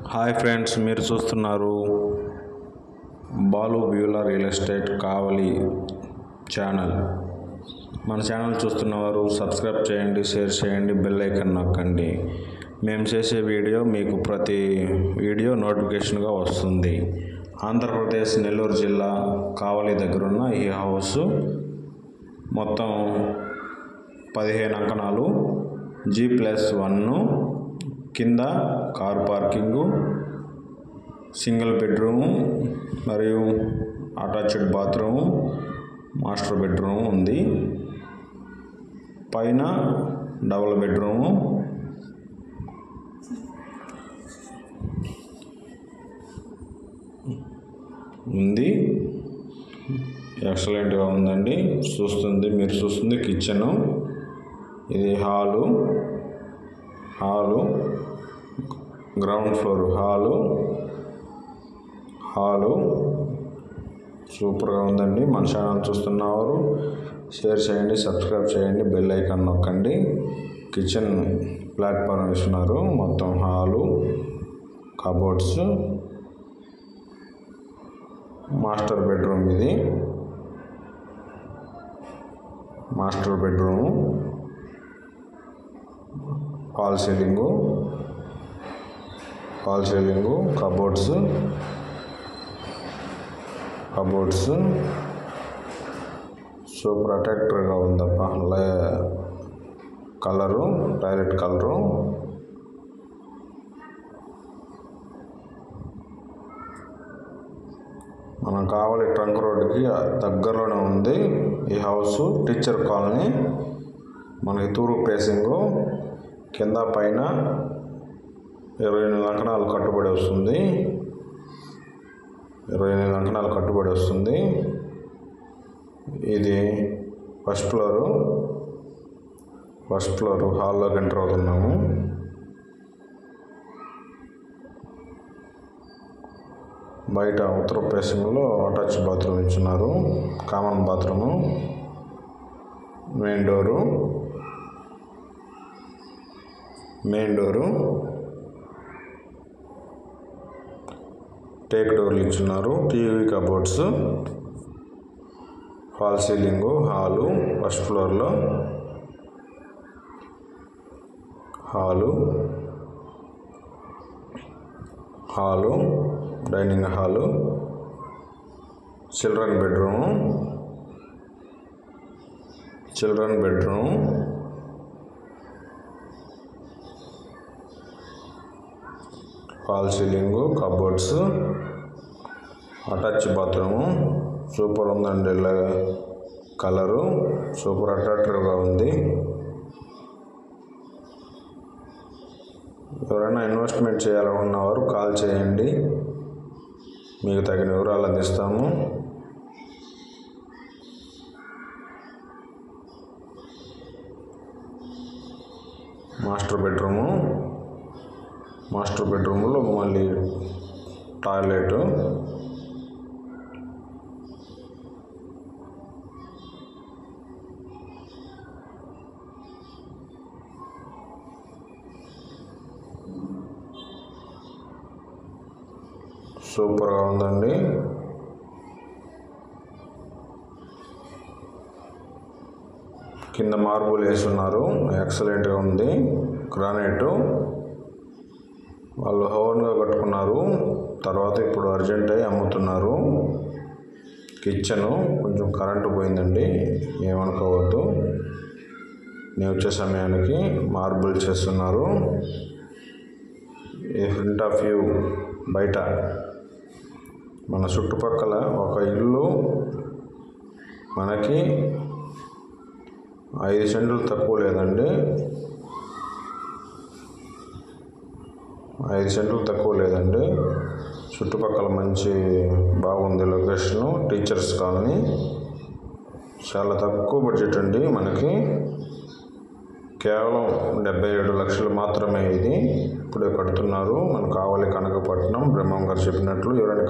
Hi friends, మీరు చూస్తున్నారు Balu Beulah real estate కావలి channel. మన ఛానల్ చూస్తున్నవారు సబ్స్క్రైబ్ చేయండి, షేర్ చేయండి, బెల్ ఐకాన్ నొక్కండి. మేము చేసే వీడియో మీకు ప్రతి వీడియో నోటిఫికేషన్గా వస్తుంది. ఆంధ్రప్రదేశ్ నెల్లూరు జిల్లా కావలి దగ్గరున్న ఈ హౌస్ మొత్తం 15 అంకణాలు, G+1, కింద కార్ పార్కింగు, సింగిల్ బెడ్రూము మరియు అటాచ్డ్ బాత్రూము, మాస్టర్ బెడ్రూము ఉంది. పైన డబుల్ బెడ్రూము, ఉంది. ఎక్సలెంట్గా ఉందండి. మీరు చూస్తుంది కిచెను. ఇది హాలు గ్రౌండ్ ఫ్లోర్ హాలు సూపర్గా ఉందండి. మన ఛానల్ చూస్తున్నవారు షేర్ చేయండి, సబ్స్క్రైబ్ చేయండి, బెల్ ఐకాన్ నొక్కండి. కిచెన్ ప్లాట్ఫామ్ ఇస్తున్నారు. మొత్తం హాలు, కబోర్డ్స్, మాస్టర్ బెడ్రూమ్. ఇది master bedroom, fall ceiling, cupboards super అట్రాక్టివ్గా ఉందప్ప. Colour, toilet colour. మనం కావాలి ట్రంక్ రోడ్డుకి దగ్గరలోనే ఉంది ఈ హౌస్. Teacher colony. మనకి తూర్పు ఫేసింగు. కింద పైన 28 అంకణాలు కట్టుబడి వస్తుంది. ఇది ఫస్ట్ ఫ్లోరు. హాల్లోకి ఎంటర్ అవుతున్నాము. బయట ఉత్తర ఫేసింగ్లో అటాచ్ బాత్రూమ్ ఇచ్చున్నారు. Common bathroom, main door, teak డోర్లు ఇచ్చున్నారు. TV, cupboards, fall ceiling. Hall first ఫ్లోర్లో hall dining hall, children bedroom, fall ceiling, cupboards, attach bathroom. Super ఉందండి. కలరు సూపర్ అట్రాక్టివ్గా ఉంది. ఎవరైనా ఇన్వెస్ట్మెంట్ చేయాలనుకున్నవారు కాల్ చేయండి, మీకు తగిన వివరాలు అందిస్తాము. మాస్టర్ బెడ్రూమ్లో మళ్ళీ టాయిలెట్. సూపర్గా ఉందండి. కింద మార్బుల్ వేస్తున్నారు. ఎక్సలెంట్గా ఉంది. గ్రానైట్ వాళ్ళు ఓన్గా కట్టుకున్నారు. తర్వాత ఇప్పుడు అర్జెంట్ అయ్యి అమ్ముతున్నారు. కిచెను కొంచెం కరెంటు పోయిందండి, ఏమనుకోవద్దు. నేను వచ్చే సమయానికి మార్బుల్ చేస్తున్నారు. ఫ్రంట్ ఆఫ్ వ్యూ బయట మన చుట్టుపక్కల ఒక ఇల్లు మనకి 5 సెంట్లు తక్కువ లేదండి. 5 సెంట్లు తక్కువ లేదండి. చుట్టుపక్కల మంచి బాగుంది లొకేషను. Teachers colony. చాలా తక్కువ బడ్జెట్ అండి. మనకి కేవలం 77 లక్షలు మాత్రమే. ఇది ఇప్పుడే కడుతున్నారు. మనకు కావాలి కనకపట్నం. బ్రహ్మం గారు చెప్పినట్లు ఎవరైనా